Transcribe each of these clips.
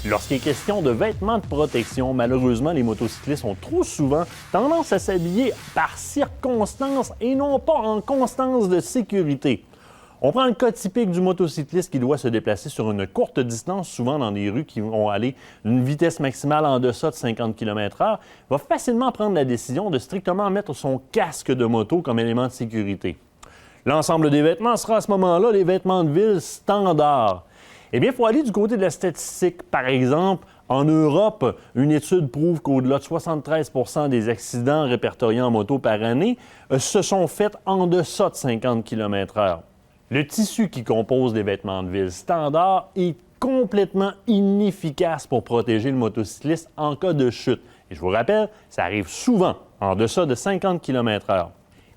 Lorsqu'il est question de vêtements de protection, malheureusement, les motocyclistes ont trop souvent tendance à s'habiller par circonstance et non pas en constance de sécurité. On prend le cas typique du motocycliste qui doit se déplacer sur une courte distance, souvent dans des rues qui vont aller d'une vitesse maximale en deçà de 50 km/h, va facilement prendre la décision de strictement mettre son casque de moto comme élément de sécurité. L'ensemble des vêtements sera à ce moment-là les vêtements de ville standards. Eh bien, il faut aller du côté de la statistique. Par exemple, en Europe, une étude prouve qu'au-delà de 73 % des accidents répertoriés en moto par année se sont faits en deçà de 50 km/h. Le tissu qui compose les vêtements de ville standards est complètement inefficace pour protéger le motocycliste en cas de chute. Et je vous rappelle, ça arrive souvent en deçà de 50 km/h.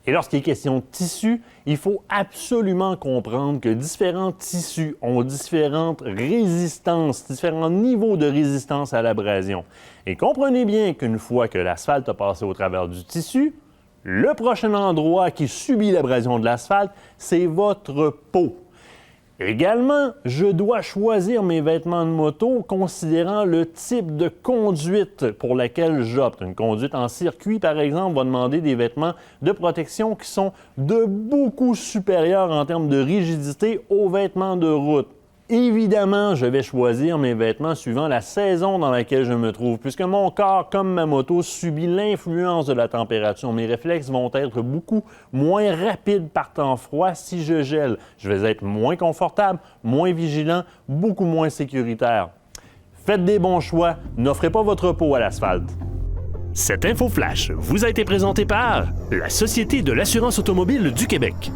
Et lorsqu'il est question de tissu, il faut absolument comprendre que différents tissus ont différentes résistances, différents niveaux de résistance à l'abrasion. Et comprenez bien qu'une fois que l'asphalte a passé au travers du tissu, le prochain endroit qui subit l'abrasion de l'asphalte, c'est votre peau. Également, je dois choisir mes vêtements de moto considérant le type de conduite pour laquelle j'opte. Une conduite en circuit, par exemple, va demander des vêtements de protection qui sont de beaucoup supérieurs en termes de rigidité aux vêtements de route. Évidemment, je vais choisir mes vêtements suivant la saison dans laquelle je me trouve, puisque mon corps, comme ma moto, subit l'influence de la température. Mes réflexes vont être beaucoup moins rapides par temps froid si je gèle. Je vais être moins confortable, moins vigilant, beaucoup moins sécuritaire. Faites des bons choix, n'offrez pas votre peau à l'asphalte. Cette info flash vous a été présentée par la Société de l'assurance automobile du Québec.